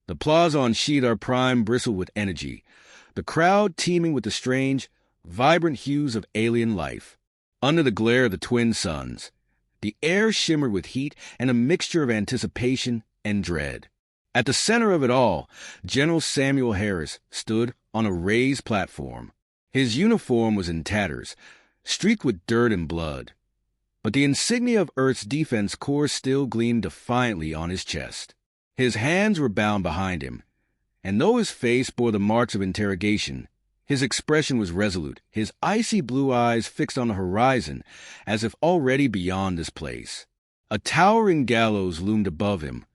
The plaza on Shidar Prime bristled with energy, the crowd teeming with the strange, vibrant hues of alien life. Under the glare of the twin suns, the air shimmered with heat and a mixture of anticipation and dread. At the center of it all, General Samuel Harris stood on a raised platform. His uniform was in tatters, streaked with dirt and blood, but the insignia of Earth's Defense Corps still gleamed defiantly on his chest. His hands were bound behind him, and though his face bore the marks of interrogation, his expression was resolute, his icy blue eyes fixed on the horizon as if already beyond this place. A towering gallows loomed above him,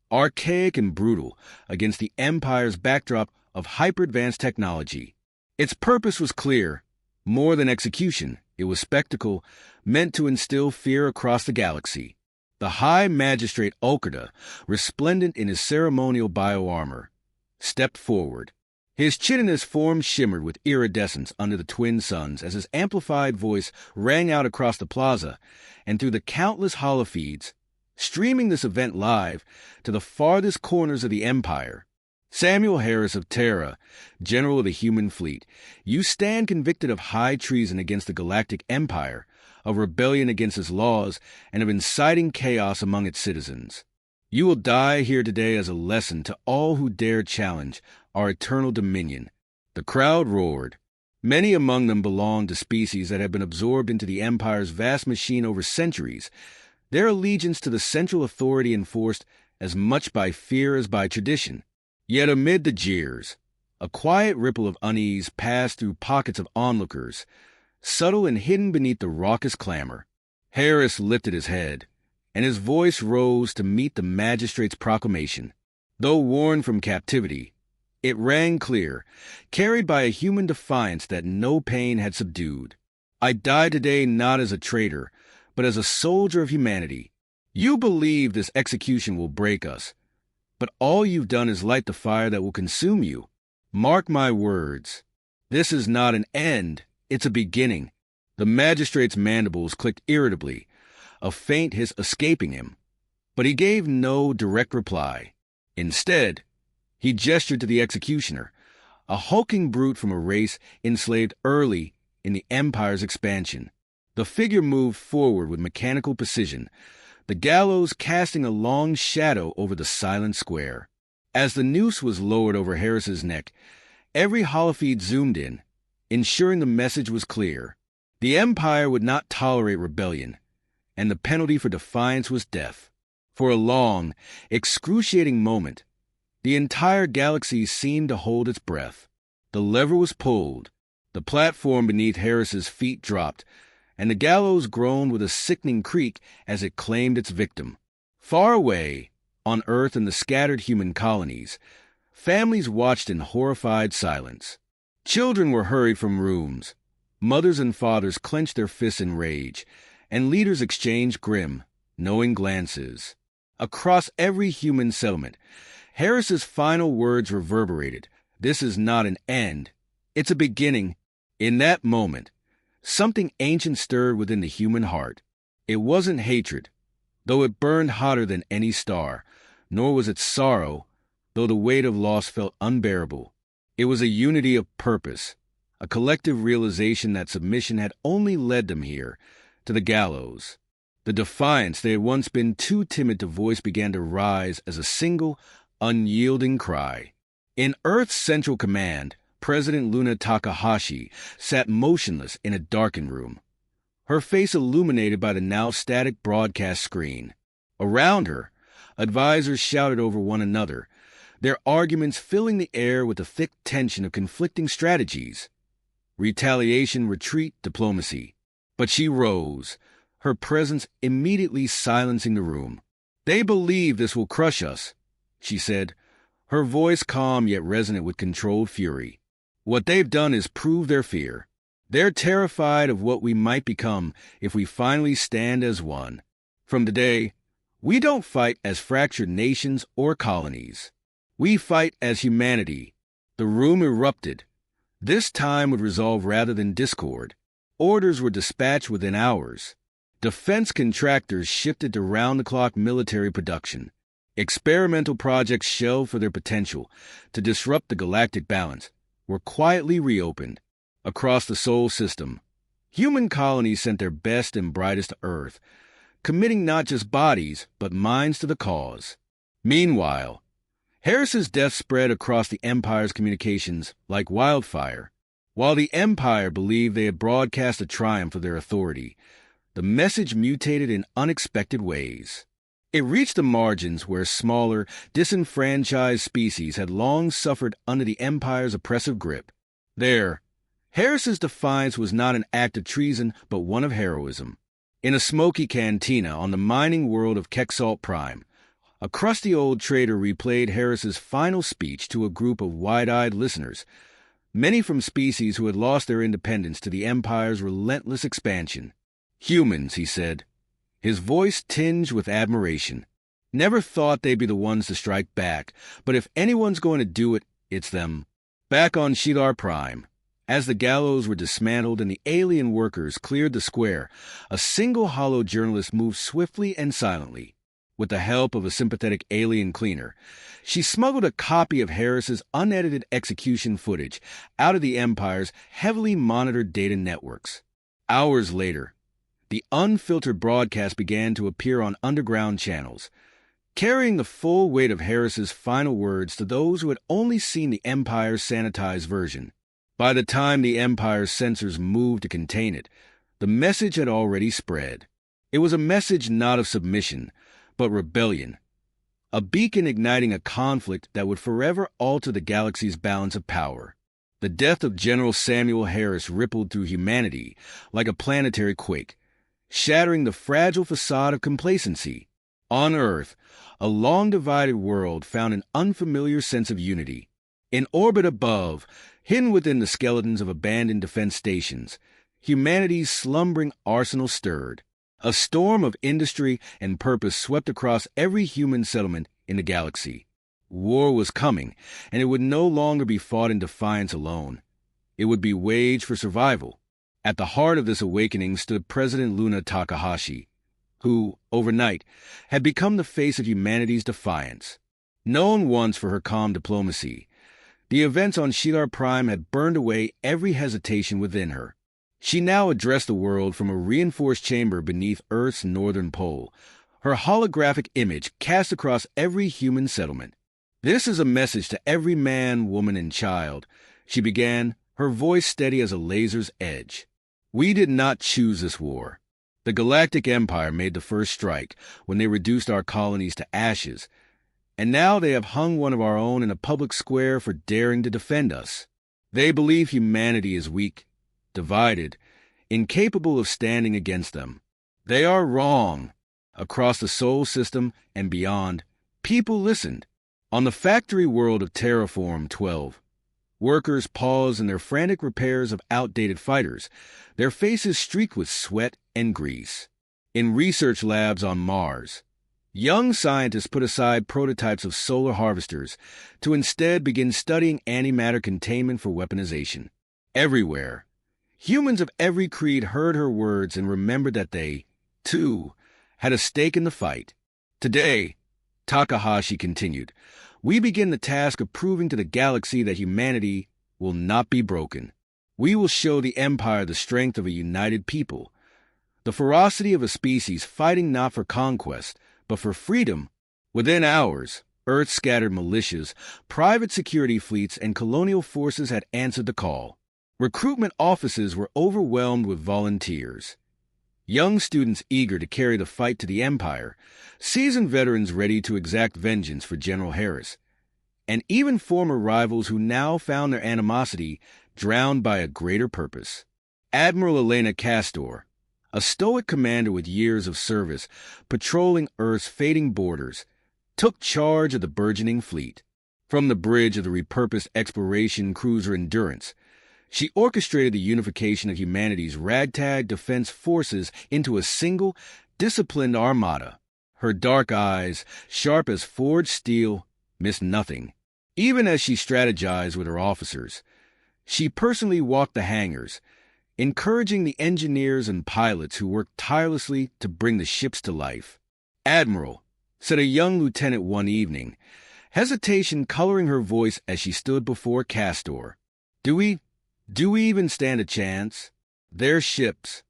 archaic and brutal against the Empire's backdrop of hyper-advanced technology. Its purpose was clear. More than execution, it was spectacle meant to instill fear across the galaxy. The High Magistrate Ulkerda, resplendent in his ceremonial bio-armor, stepped forward. His chitinous form shimmered with iridescence under the twin suns as his amplified voice rang out across the plaza and through the countless holofeeds, streaming this event live to the farthest corners of the Empire. Samuel Harris of Terra, General of the Human Fleet, you stand convicted of high treason against the Galactic Empire, of rebellion against its laws, and of inciting chaos among its citizens. You will die here today as a lesson to all who dare challenge our eternal dominion. The crowd roared. Many among them belonged to species that had been absorbed into the Empire's vast machine over centuries, their allegiance to the central authority enforced as much by fear as by tradition. Yet amid the jeers, a quiet ripple of unease passed through pockets of onlookers, subtle and hidden beneath the raucous clamor. Harris lifted his head, and his voice rose to meet the magistrate's proclamation. Though worn from captivity, it rang clear, carried by a human defiance that no pain had subdued. I die today not as a traitor, but as a soldier of humanity. You believe this execution will break us, but all you've done is light the fire that will consume you. Mark my words. This is not an end, it's a beginning. The magistrate's mandibles clicked irritably, a faint hiss escaping him, but he gave no direct reply. Instead, he gestured to the executioner, a hulking brute from a race enslaved early in the Empire's expansion. The figure moved forward with mechanical precision, the gallows casting a long shadow over the silent square. As the noose was lowered over Harris's neck, every holofeed zoomed in, ensuring the message was clear. The Empire would not tolerate rebellion, and the penalty for defiance was death. For a long, excruciating moment, the entire galaxy seemed to hold its breath. The lever was pulled, the platform beneath Harris's feet dropped, and the gallows groaned with a sickening creak as it claimed its victim. Far away, on Earth and the scattered human colonies, families watched in horrified silence. Children were hurried from rooms, mothers and fathers clenched their fists in rage, and leaders exchanged grim, knowing glances. Across every human settlement, Harris's final words reverberated. This is not an end. It's a beginning. In that moment, something ancient stirred within the human heart. It wasn't hatred, though it burned hotter than any star, nor was it sorrow, though the weight of loss felt unbearable. It was a unity of purpose, a collective realization that submission had only led them here, to the gallows. The defiance they had once been too timid to voice began to rise as a single, unyielding cry. In Earth's Central Command, President Luna Takahashi sat motionless in a darkened room, her face illuminated by the now static broadcast screen. Around her, advisors shouted over one another, their arguments filling the air with the thick tension of conflicting strategies. Retaliation, retreat, diplomacy. But she rose, her presence immediately silencing the room. They believe this will crush us, she said, her voice calm yet resonant with controlled fury. What they've done is prove their fear. They're terrified of what we might become if we finally stand as one. From today, we don't fight as fractured nations or colonies. We fight as humanity. The room erupted. This time would resolve rather than discord. Orders were dispatched within hours. Defense contractors shifted to round-the-clock military production. Experimental projects shelved for their potential to disrupt the galactic balance were quietly reopened. Across the Sol system, human colonies sent their best and brightest to Earth, committing not just bodies, but minds to the cause. Meanwhile, Harris's death spread across the Empire's communications like wildfire. While the Empire believed they had broadcast a triumph of their authority, the message mutated in unexpected ways. It reached the margins where smaller, disenfranchised species had long suffered under the Empire's oppressive grip. There, Harris's defiance was not an act of treason, but one of heroism. In a smoky cantina on the mining world of Kexalt Prime, a crusty old trader replayed Harris's final speech to a group of wide-eyed listeners, many from species who had lost their independence to the Empire's relentless expansion. "Humans," he said, his voice tinged with admiration. "Never thought they'd be the ones to strike back, but if anyone's going to do it, it's them." Back on Shilar Prime, as the gallows were dismantled and the alien workers cleared the square, a single hollow journalist moved swiftly and silently. With the help of a sympathetic alien cleaner, she smuggled a copy of Harris's unedited execution footage out of the Empire's heavily monitored data networks. Hours later, the unfiltered broadcast began to appear on underground channels, carrying the full weight of Harris's final words to those who had only seen the Empire's sanitized version. By the time the Empire's censors moved to contain it, the message had already spread. It was a message not of submission, but rebellion, a beacon igniting a conflict that would forever alter the galaxy's balance of power. The death of General Samuel Harris rippled through humanity like a planetary quake, shattering the fragile facade of complacency. On Earth, a long-divided world found an unfamiliar sense of unity. In orbit above, hidden within the skeletons of abandoned defense stations, humanity's slumbering arsenal stirred. A storm of industry and purpose swept across every human settlement in the galaxy. War was coming, and it would no longer be fought in defiance alone. It would be waged for survival. At the heart of this awakening stood President Luna Takahashi, who, overnight, had become the face of humanity's defiance. Known once for her calm diplomacy, the events on Shilar Prime had burned away every hesitation within her. She now addressed the world from a reinforced chamber beneath Earth's northern pole, her holographic image cast across every human settlement. "This is a message to every man, woman, and child," she began, her voice steady as a laser's edge. "We did not choose this war. The Galactic Empire made the first strike when they reduced our colonies to ashes, and now they have hung one of our own in a public square for daring to defend us. They believe humanity is weak, divided, incapable of standing against them. They are wrong." Across the Sol system and beyond, people listened. On the factory world of Terraform 12, workers paused in their frantic repairs of outdated fighters, their faces streaked with sweat and grease. In research labs on Mars, young scientists put aside prototypes of solar harvesters to instead begin studying antimatter containment for weaponization. Everywhere, humans of every creed heard her words and remembered that they, too, had a stake in the fight. "Today," Takahashi continued, "we begin the task of proving to the galaxy that humanity will not be broken. We will show the Empire the strength of a united people, the ferocity of a species fighting not for conquest, but for freedom." Within hours, Earth-scattered militias, private security fleets, and colonial forces had answered the call. Recruitment offices were overwhelmed with volunteers. Young students eager to carry the fight to the Empire, seasoned veterans ready to exact vengeance for General Harris, and even former rivals who now found their animosity drowned by a greater purpose. Admiral Elena Castor, a stoic commander with years of service patrolling Earth's fading borders, took charge of the burgeoning fleet. From the bridge of the repurposed exploration cruiser Endurance, she orchestrated the unification of humanity's ragtag defense forces into a single, disciplined armada. Her dark eyes, sharp as forged steel, missed nothing. Even as she strategized with her officers, she personally walked the hangars, encouraging the engineers and pilots who worked tirelessly to bring the ships to life. "Admiral," said a young lieutenant one evening, hesitation coloring her voice as she stood before Castor. Do we even stand a chance? Their ships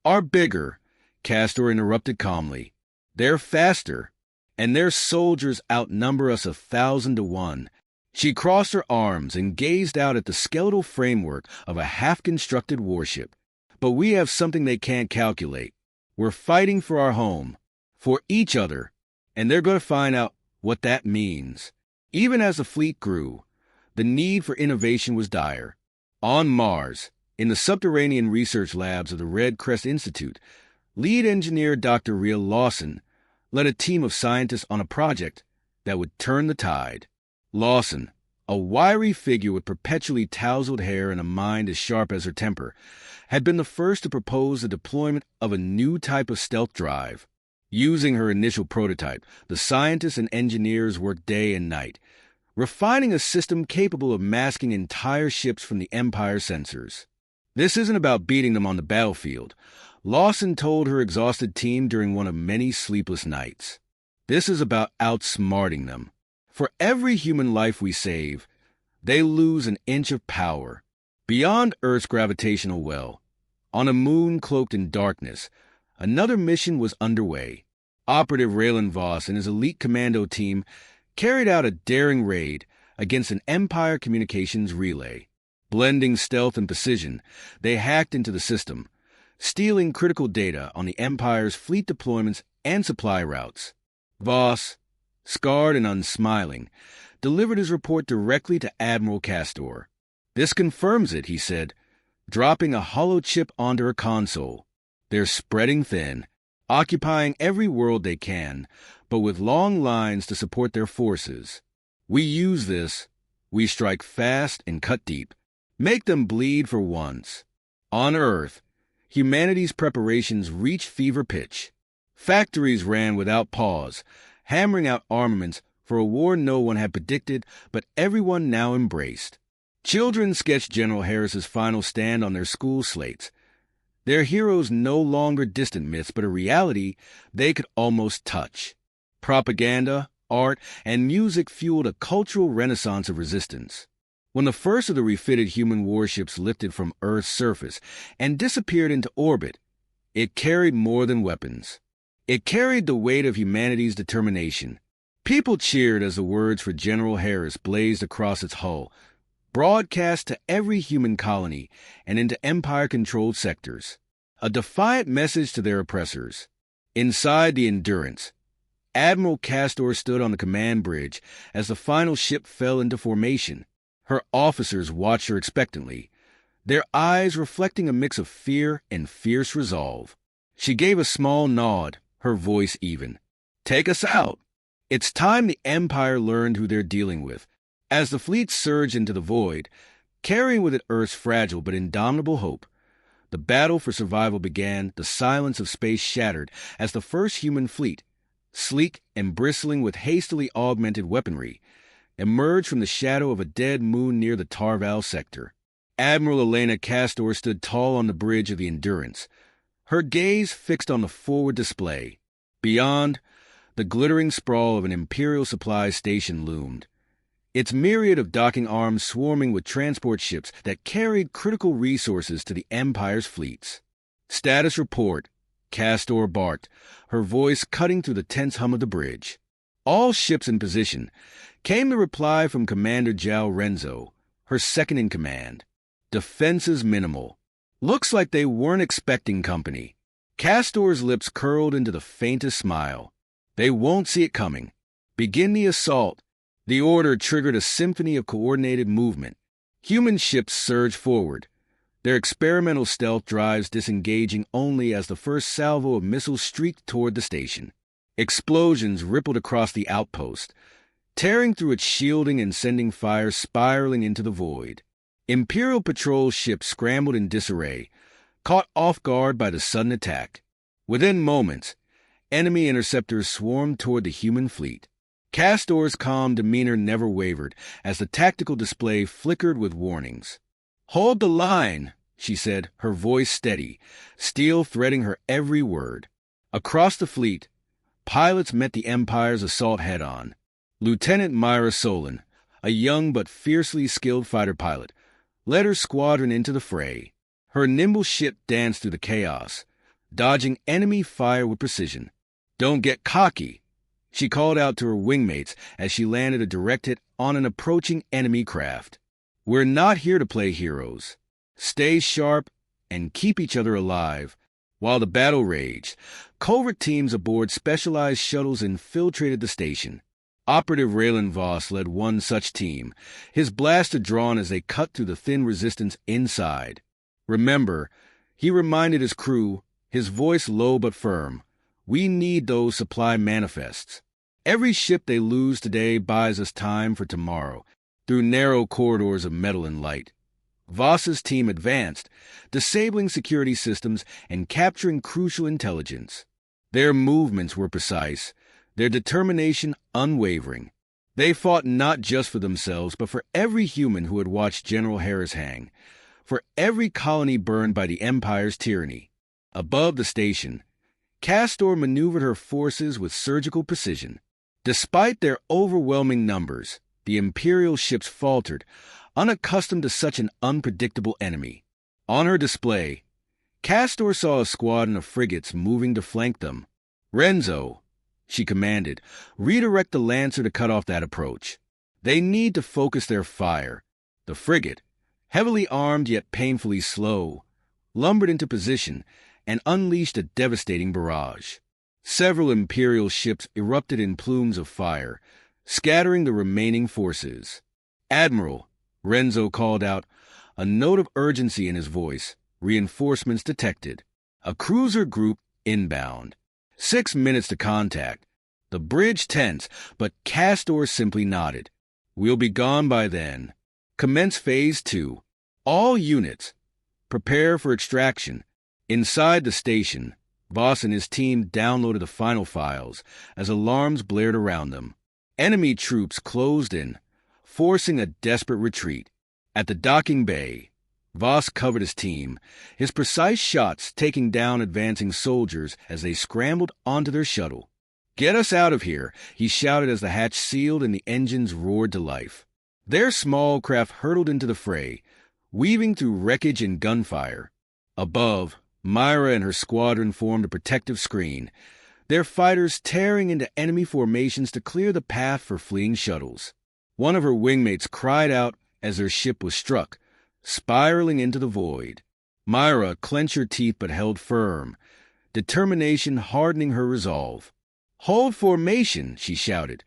are bigger, Castor interrupted calmly. They're faster, and their soldiers outnumber us 1,000 to 1. She crossed her arms and gazed out at the skeletal framework of a half-constructed warship. But we have something they can't calculate. We're fighting for our home, for each other, and they're going to find out what that means. Even as the fleet grew, the need for innovation was dire. On Mars, in the subterranean research labs of the Red Crest Institute, lead engineer Dr. Riel Lawson led a team of scientists on a project that would turn the tide. Lawson, a wiry figure with perpetually tousled hair and a mind as sharp as her temper, had been the first to propose the deployment of a new type of stealth drive. Using her initial prototype, the scientists and engineers worked day and night, refining a system capable of masking entire ships from the Empire sensors. This isn't about beating them on the battlefield, Lawson told her exhausted team during one of many sleepless nights. This is about outsmarting them. For every human life we save, they lose an inch of power. Beyond Earth's gravitational well, on a moon cloaked in darkness, another mission was underway. Operative Raylan Voss and his elite commando team carried out a daring raid against an Empire communications relay. Blending stealth and precision, they hacked into the system, stealing critical data on the Empire's fleet deployments and supply routes. Voss, scarred and unsmiling, delivered his report directly to Admiral Castor. This confirms it, he said, dropping a hollow chip onto her console. They're spreading thin, occupying every world they can, but with long lines to support their forces. We use this. We strike fast and cut deep. Make them bleed for once. On Earth, humanity's preparations reached fever pitch. Factories ran without pause, hammering out armaments for a war no one had predicted, but everyone now embraced. Children sketched General Harris's final stand on their school slates. Their heroes no longer distant myths, but a reality they could almost touch. Propaganda, art, and music fueled a cultural renaissance of resistance. When the first of the refitted human warships lifted from Earth's surface and disappeared into orbit, it carried more than weapons. It carried the weight of humanity's determination. People cheered as the words for General Harris blazed across its hull, broadcast to every human colony and into Empire-controlled sectors. A defiant message to their oppressors. Inside the Endurance, Admiral Castor stood on the command bridge as the final ship fell into formation. Her officers watched her expectantly, their eyes reflecting a mix of fear and fierce resolve. She gave a small nod, her voice even. Take us out. It's time the Empire learned who they're dealing with. As the fleet surged into the void, carrying with it Earth's fragile but indomitable hope, the battle for survival began. The silence of space shattered as the first human fleet, sleek and bristling with hastily augmented weaponry, emerged from the shadow of a dead moon near the Tarval sector. Admiral Elena Castor stood tall on the bridge of the Endurance, her gaze fixed on the forward display. Beyond, the glittering sprawl of an Imperial supplies station loomed, its myriad of docking arms swarming with transport ships that carried critical resources to the Empire's fleets. Status report, Castor barked, her voice cutting through the tense hum of the bridge. All ships in position, came the reply from Commander Jao Renzo, her second-in-command. Defenses minimal. Looks like they weren't expecting company. Castor's lips curled into the faintest smile. They won't see it coming. Begin the assault. The order triggered a symphony of coordinated movement. Human ships surged forward, their experimental stealth drives disengaging only as the first salvo of missiles streaked toward the station. Explosions rippled across the outpost, tearing through its shielding and sending fire spiraling into the void. Imperial patrol ships scrambled in disarray, caught off guard by the sudden attack. Within moments, enemy interceptors swarmed toward the human fleet. Castor's calm demeanor never wavered as the tactical display flickered with warnings. "Hold the line," she said, her voice steady, steel threading her every word. Across the fleet, pilots met the Empire's assault head-on. Lieutenant Myra Solon, a young but fiercely skilled fighter pilot, led her squadron into the fray. Her nimble ship danced through the chaos, dodging enemy fire with precision. "Don't get cocky," she called out to her wingmates as she landed a direct hit on an approaching enemy craft. "We're not here to play heroes. Stay sharp and keep each other alive." While the battle raged, covert teams aboard specialized shuttles infiltrated the station. Operative Raylan Voss led one such team, his blaster drawn as they cut through the thin resistance inside. "Remember," he reminded his crew, his voice low but firm, "we need those supply manifests. Every ship they lose today buys us time for tomorrow, through narrow corridors of metal and light." Voss's team advanced, disabling security systems and capturing crucial intelligence. Their movements were precise, their determination unwavering. They fought not just for themselves, but for every human who had watched General Harris hang, for every colony burned by the Empire's tyranny. Above the station, Castor maneuvered her forces with surgical precision. Despite their overwhelming numbers, the Imperial ships faltered, unaccustomed to such an unpredictable enemy. On her display, Castor saw a squadron of frigates moving to flank them. "Renzo," she commanded, "redirect the Lancer to cut off that approach. They need to focus their fire." The frigate, heavily armed yet painfully slow, lumbered into position and unleashed a devastating barrage. Several Imperial ships erupted in plumes of fire, scattering the remaining forces. "Admiral," Renzo called out, a note of urgency in his voice. "Reinforcements detected. A cruiser group inbound. 6 minutes to contact." The bridge tense, but Castor simply nodded. "We'll be gone by then. Commence Phase 2. All units, prepare for extraction." Inside the station, Voss and his team downloaded the final files as alarms blared around them. Enemy troops closed in, forcing a desperate retreat. At the docking bay, Voss covered his team, his precise shots taking down advancing soldiers as they scrambled onto their shuttle. "Get us out of here," he shouted as the hatch sealed and the engines roared to life. Their small craft hurtled into the fray, weaving through wreckage and gunfire. Above, Myra and her squadron formed a protective screen, their fighters tearing into enemy formations to clear the path for fleeing shuttles. One of her wingmates cried out as their ship was struck, spiraling into the void. Myra clenched her teeth but held firm, determination hardening her resolve. "Hold formation," she shouted,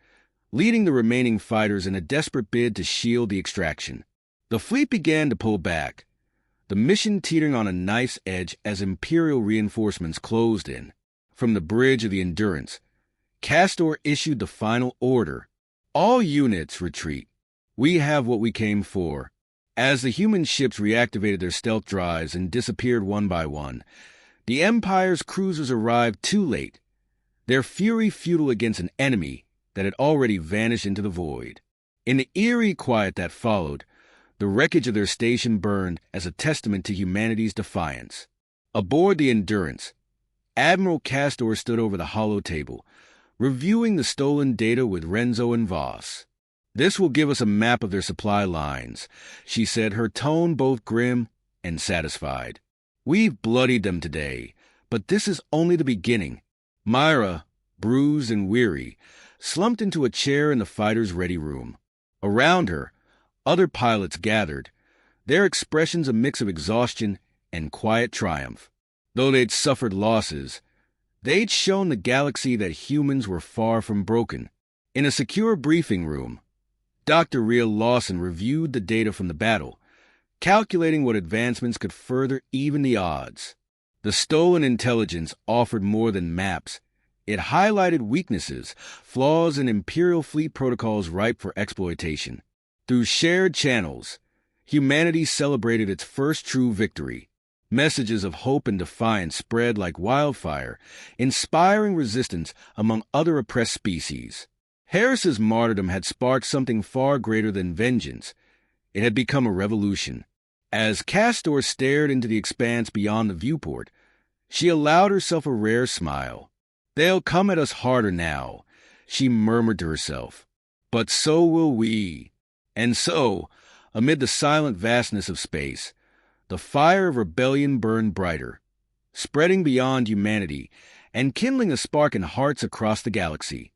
leading the remaining fighters in a desperate bid to shield the extraction. The fleet began to pull back, the mission teetering on a knife's edge as Imperial reinforcements closed in. From the bridge of the Endurance, Castor issued the final order. "All units retreat. We have what we came for." As the human ships reactivated their stealth drives and disappeared one by one, the Empire's cruisers arrived too late, their fury futile against an enemy that had already vanished into the void. In the eerie quiet that followed, the wreckage of their station burned as a testament to humanity's defiance. Aboard the Endurance, Admiral Castor stood over the hollow table, reviewing the stolen data with Renzo and Voss. "This will give us a map of their supply lines," she said, her tone both grim and satisfied. "We've bloodied them today, but this is only the beginning." Myra, bruised and weary, slumped into a chair in the fighter's ready room. Around her, other pilots gathered, their expressions a mix of exhaustion and quiet triumph. Though they'd suffered losses, they'd shown the galaxy that humans were far from broken. In a secure briefing room, Dr. Rhea Lawson reviewed the data from the battle, calculating what advancements could further even the odds. The stolen intelligence offered more than maps. It highlighted weaknesses, flaws in Imperial fleet protocols ripe for exploitation. Through shared channels, humanity celebrated its first true victory. Messages of hope and defiance spread like wildfire, inspiring resistance among other oppressed species. Harris's martyrdom had sparked something far greater than vengeance. It had become a revolution. As Castor stared into the expanse beyond the viewport, she allowed herself a rare smile. They'll come at us harder now, she murmured to herself. But so will we. And so, amid the silent vastness of space, the fire of rebellion burned brighter, spreading beyond humanity and kindling a spark in hearts across the galaxy.